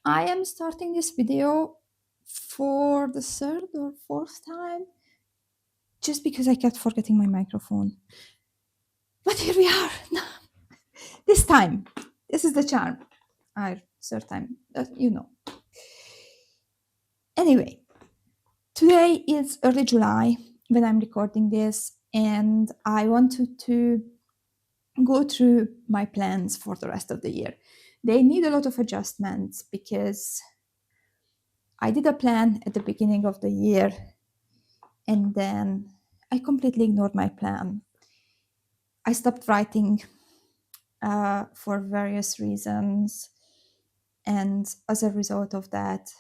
I am starting this video for the third or fourth time just because I kept forgetting my microphone. But here we are. This time. This is the charm. Our third time, you know. Anyway, today is early July when I'm recording this, and I wanted to go through my plans for the rest of the year. They need a lot of adjustments because I did a plan at the beginning of the year and then I completely ignored my plan. I stopped writing for various reasons, and as a result of that,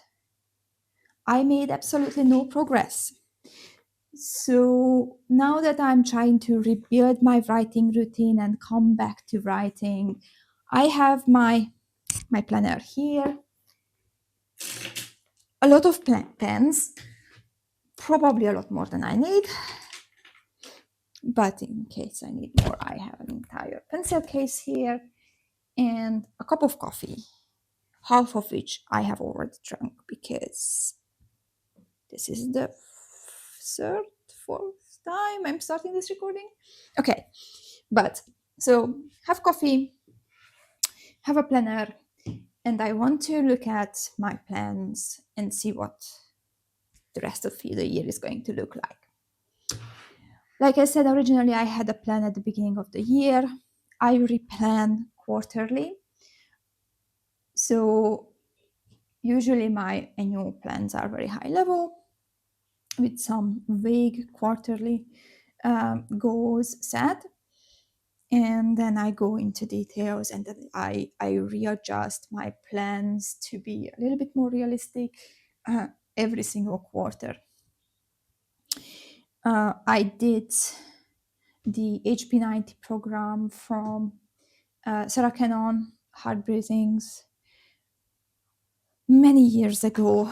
I made absolutely no progress. So now that I'm trying to rebuild my writing routine and come back to writing, I have my planner here, a lot of pens, probably a lot more than I need. But in case I need more, I have an entire pencil case here and a cup of coffee, half of which I have already drunk because this is the third, fourth time I'm starting this recording. Okay, but so have coffee, have a planner, and I want to look at my plans and see what the rest of the year is going to look like. Like I said, originally I had a plan at the beginning of the year. I replan quarterly. So usually my annual plans are very high level with some vague quarterly goals set. And then I go into details and then I readjust my plans to be a little bit more realistic every single quarter. I did the HP90 program from Sarra, Heart Breathings, many years ago.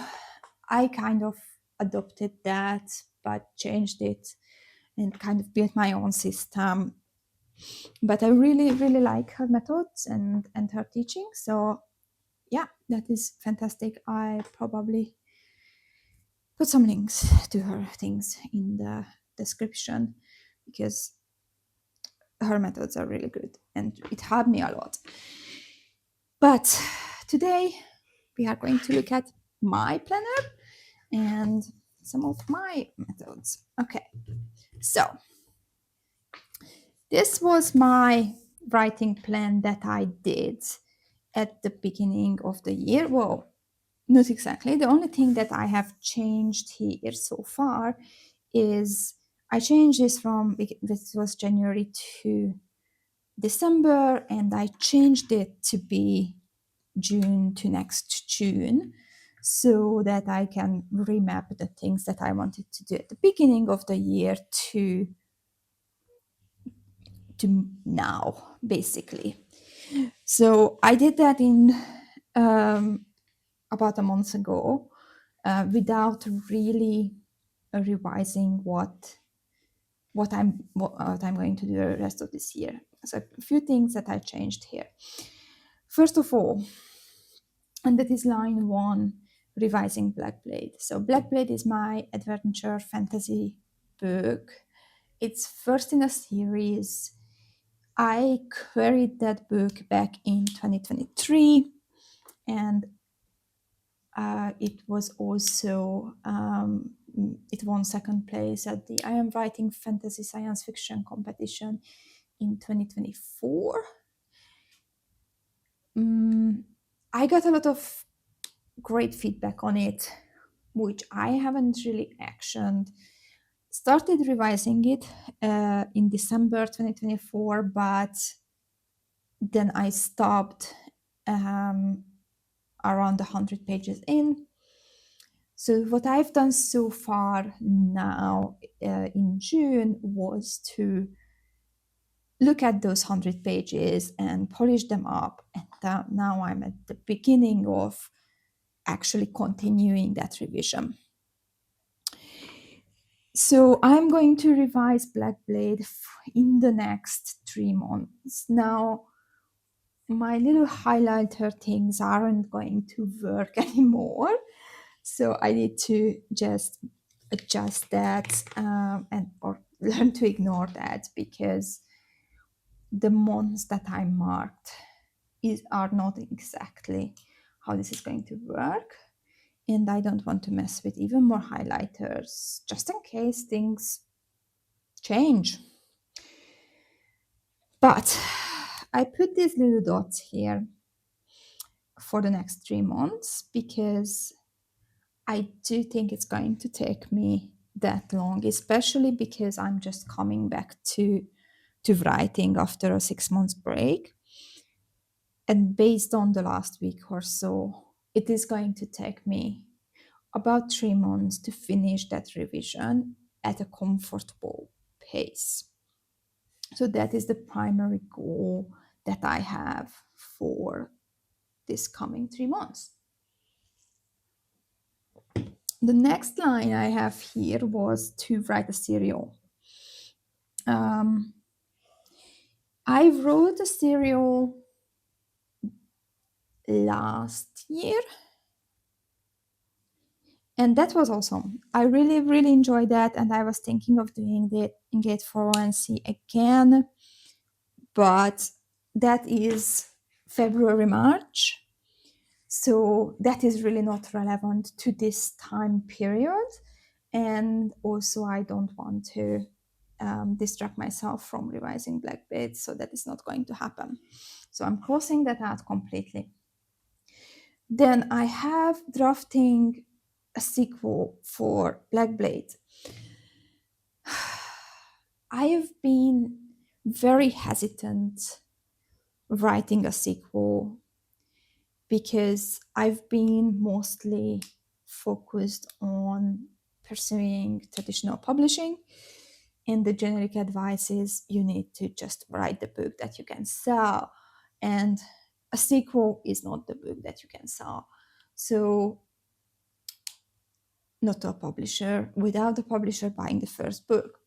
I kind of adopted that, but changed it and kind of built my own system. But I really, really like her methods and her teaching. So yeah, that is fantastic. I probably put some links to her things in the description because her methods are really good and it helped me a lot. But today we are going to look at my planner and some of my methods. Okay, so this was my writing plan that I did at the beginning of the year. Well, not exactly. The only thing that I have changed here so far is I changed this from, this was January to December, and I changed it to be June to next June so that I can remap the things that I wanted to do at the beginning of the year to now, basically. So I did that in about a month ago without really revising what I'm going to do the rest of this year. So a few things that I changed here. First of all, and that is line 1, revising Black Blade. So Black Blade is my adventure fantasy book. It's first in a series. I queried that book back in 2023, and it was also it won second place at the I Am Writing Fantasy Science Fiction competition in 2024. I got a lot of great feedback on it, which I haven't really actioned. Started revising it in December 2024, but then I stopped around 100 pages in. So what I've done so far now in June was to look at those 100 pages and polish them up. And now I'm at the beginning of actually continuing that revision. So I'm going to revise Black Blade in the next 3 months. Now, my little highlighter things aren't going to work anymore. So I need to just adjust that, and or learn to ignore that, because the months that I marked are not exactly how this is going to work. And I don't want to mess with even more highlighters just in case things change. But I put these little dots here for the next 3 months because I do think it's going to take me that long, especially because I'm just coming back to writing after a 6 months break. And based on the last week or so, it is going to take me about 3 months to finish that revision at a comfortable pace. So that is the primary goal that I have for this coming 3 months. The next line I have here was to write a serial. I wrote a serial last year, and that was awesome. I really, really enjoyed that, and I was thinking of doing it for ONC again, but that is February, March. So that is really not relevant to this time period. And also, I don't want to distract myself from revising Black Blade, so that is not going to happen. So I'm crossing that out completely. Then I have drafting a sequel for Black Blade. I have been very hesitant writing a sequel because I've been mostly focused on pursuing traditional publishing, and the generic advice is you need to just write the book that you can sell, and a sequel is not the book that you can sell. So not to a publisher, without the publisher buying the first book.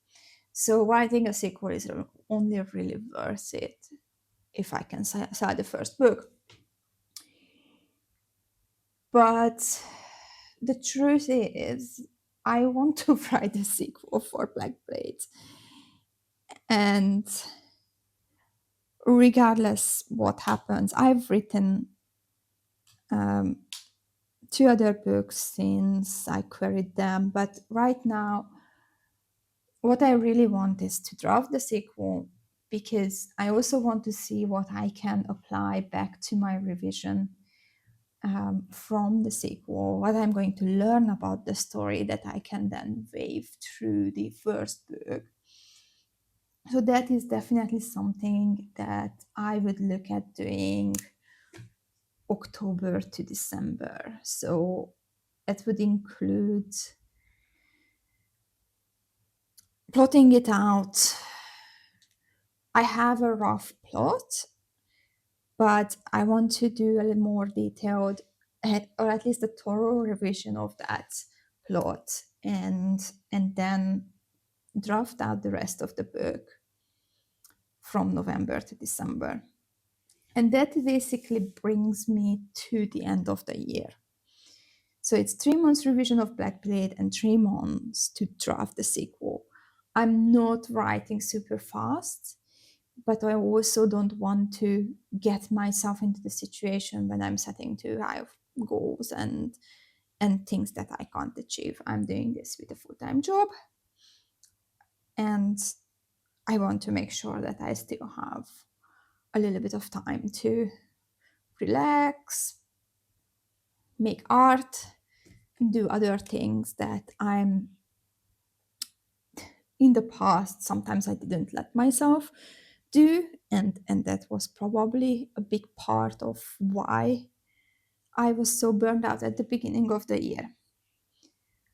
So writing a sequel is only really worth it if I can sell the first book. But the truth is, I want to write a sequel for Black Blade. And regardless what happens, I've written 2 other books since I queried them. But right now, what I really want is to draft the sequel, because I also want to see what I can apply back to my revision from the sequel, what I'm going to learn about the story that I can then wave through the first book. So that is definitely something that I would look at doing October to December. So it would include plotting it out. I have a rough plot, but I want to do a little more detailed, or at least a thorough revision of that plot, and then draft out the rest of the book from November to December. And that basically brings me to the end of the year. So it's 3 months revision of Black Blade and 3 months to draft the sequel. I'm not writing super fast, but I also don't want to get myself into the situation when I'm setting too high goals and things that I can't achieve. I'm doing this with a full-time job, and I want to make sure that I still have a little bit of time to relax, make art, do other things that I'm in the past sometimes I didn't let myself do, and that was probably a big part of why I was so burned out at the beginning of the year.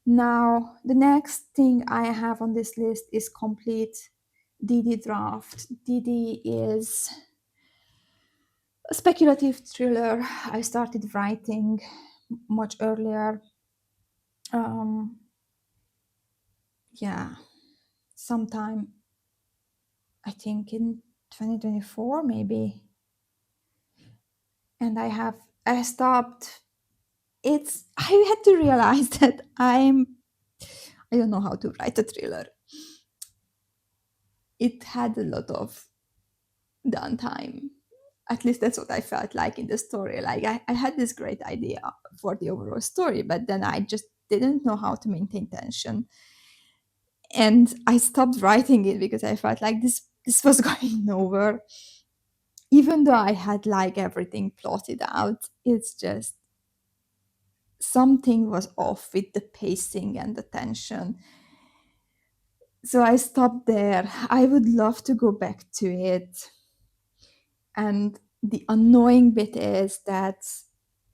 Now, the next thing I have on this list is complete DD draft. DD is a speculative thriller I started writing much earlier. Yeah, sometime I think in 2024, maybe. and I stopped. I had to realize that I don't know how to write a thriller. It had a lot of downtime. At least that's what I felt like in the story. Like I had this great idea for the overall story, but then I just didn't know how to maintain tension. And I stopped writing it because I felt like this was going nowhere. Even though I had like everything plotted out, it's just something was off with the pacing and the tension. So I stopped there. I would love to go back to it. And the annoying bit is that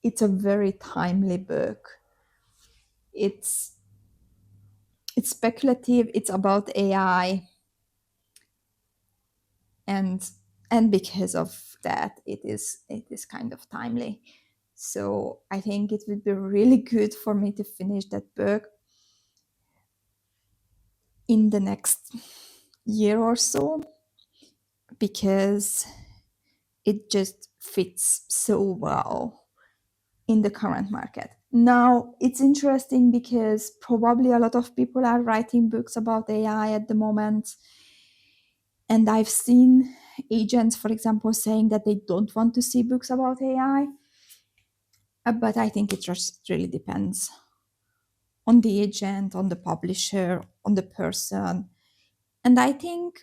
it's a very timely book. It's it's speculative, it's about AI, and because of that it is kind of timely. So I think it would be really good for me to finish that book in the next year or so, because it just fits so well in the current market. Now, it's interesting because probably a lot of people are writing books about AI at the moment. And I've seen agents, for example, saying that they don't want to see books about AI. But I think it just really depends on the agent, on the publisher, on the person. And I think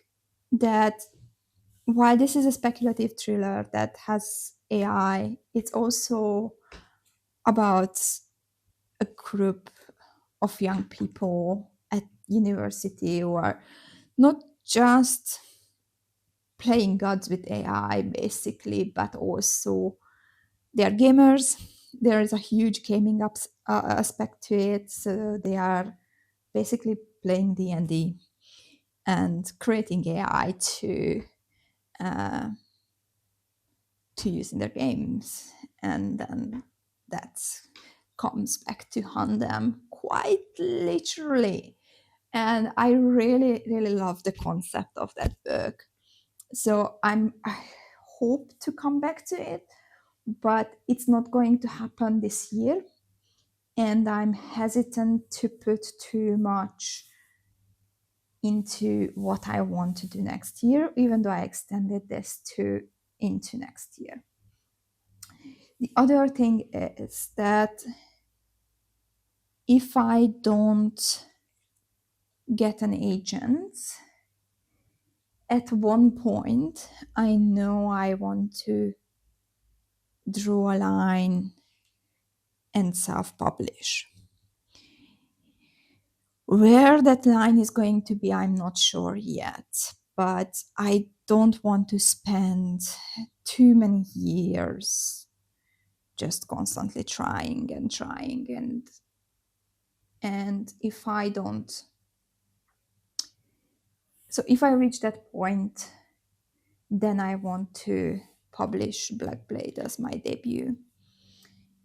that while this is a speculative thriller that has AI, it's also about a group of young people at university who are not just playing gods with AI, basically, but also they are gamers. There is a huge gaming aspect to it. So they are basically playing D&D and creating AI uh, to use in their games. And then that comes back to hunt them quite literally. And I really, really love the concept of that book. So I hope to come back to it, but it's not going to happen this year. And I'm hesitant to put too much into what I want to do next year, even though I extended this to into next year. The other thing is that if I don't get an agent, at one point I know I want to draw a line and self-publish. Where that line is going to be, I'm not sure yet, but I don't want to spend too many years just constantly trying and trying, and if I don't, so if I reach that point, then I want to publish Black Blade as my debut.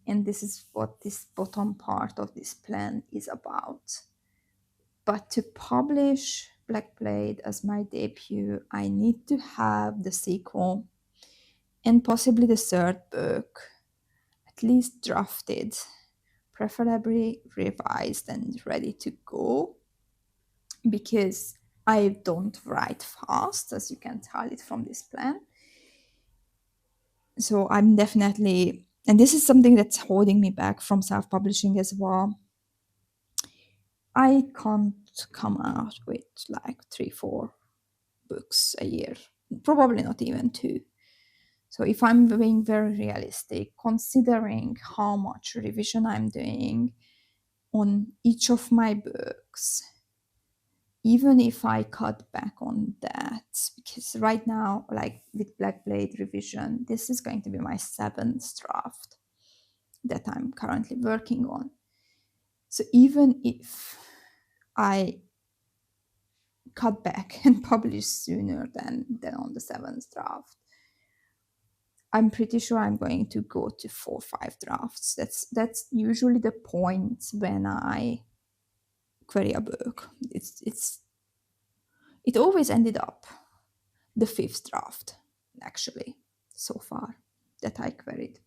And this is what this bottom part of this plan is about. But to publish Black Blade as my debut, I need to have the sequel and possibly the third book at least drafted, preferably revised and ready to go, because I don't write fast, as you can tell it from this plan. So I'm definitely, and this is something that's holding me back from self-publishing as well. I can't come out with like 3-4 books a year, probably not even 2. So if I'm being very realistic, considering how much revision I'm doing on each of my books, even if I cut back on that, because right now, like with Black Blade revision, this is going to be my 7th draft that I'm currently working on. So even if I cut back and publish sooner than on the 7th draft, I'm pretty sure I'm going to go to 4 or 5 drafts. That's usually the point when I query a book. It always ended up the 5th draft, actually, so far that I queried.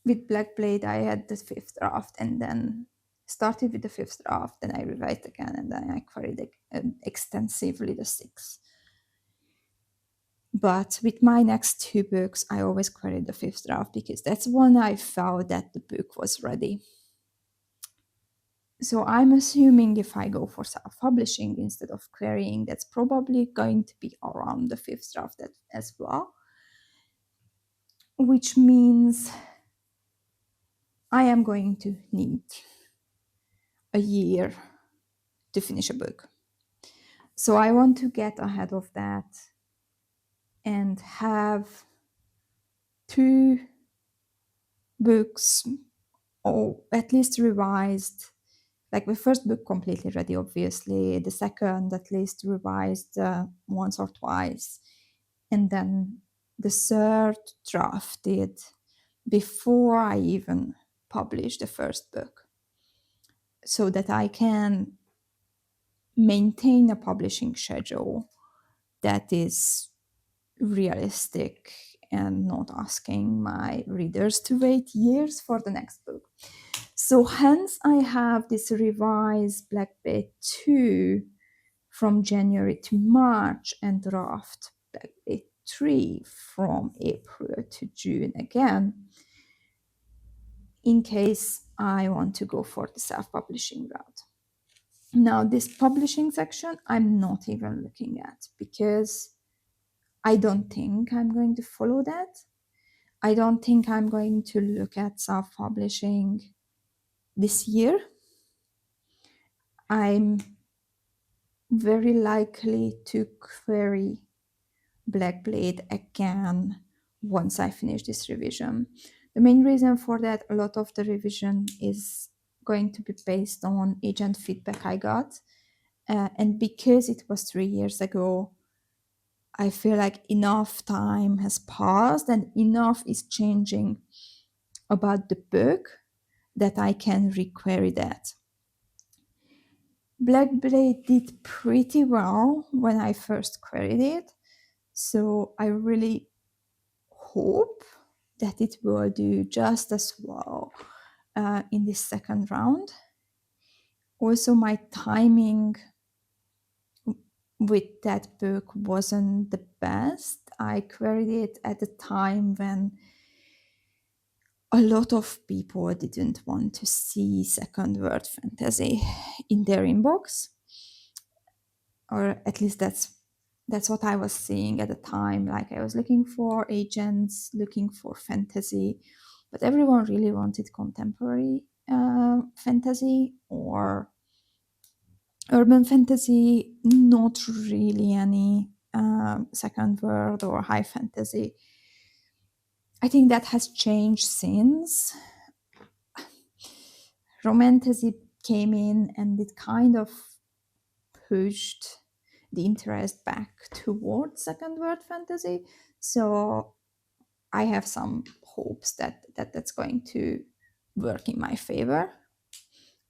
with Black Blade, I had the fifth draft and then started with the fifth draft, then I revised again, and then I queried extensively the sixth. But with my next two books, I always queried the fifth draft because that's when I felt that the book was ready. So I'm assuming if I go for self-publishing instead of querying, that's probably going to be around the fifth draft as well, which means I am going to need a year to finish a book. So I want to get ahead of that and have two books, or at least revised, like the first book completely ready, obviously, the second at least revised once or twice, and then the third drafted before I even publish the first book, so that I can maintain a publishing schedule that is realistic and not asking my readers to wait years for the next book. So hence I have this revised Black Blade 2 from January to March and draft Black Blade 3 from April to June again, in case I want to go for the self-publishing route. Now, this publishing section, I'm not even looking at because I don't think I'm going to follow that. I don't think I'm going to look at self-publishing this year. I'm very likely to query Black Blade again once I finish this revision. The main reason for that, a lot of the revision is going to be based on agent feedback I got. And because it was 3 years ago, I feel like enough time has passed and enough is changing about the book that I can requery that. Black Blade did pretty well when I first queried it, so I really hope that it will do just as well in this second round. Also, my timing with that book wasn't the best. I queried it at a time when a lot of people didn't want to see second world fantasy in their inbox, or at least that's what I was seeing at the time. Like, I was looking for agents, looking for fantasy, but everyone really wanted contemporary fantasy or urban fantasy, not really any second world or high fantasy. I think that has changed since romantasy came in, and it kind of pushed the interest back towards second world fantasy. So I have some hopes that's going to work in my favor.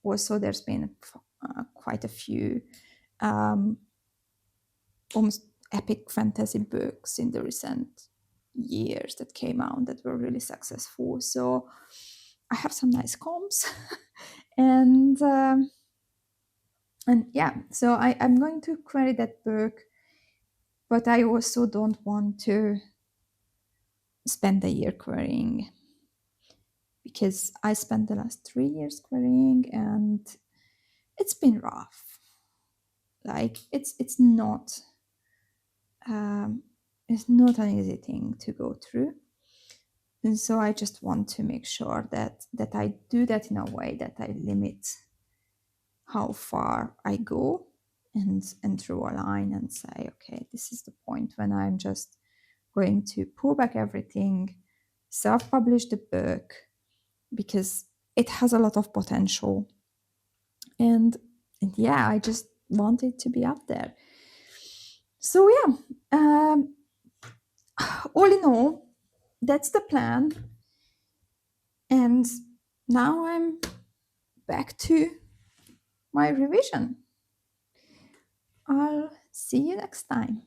Also, there's been quite a few almost epic fantasy books in the recent years that came out that were really successful. So I have some nice comps, and yeah, so I'm going to credit that book, but I also don't want to spend a year querying, because I spent the last 3 years querying and it's been rough. Like, it's not an easy thing to go through. And so I just want to make sure that I do that in a way that I limit how far I go, and draw a line and say, okay, this is the point when I'm just going to pull back everything, self-publish the book, because it has a lot of potential. And yeah, I just want it to be up there. So yeah, all in all, that's the plan. And now I'm back to my revision. I'll see you next time.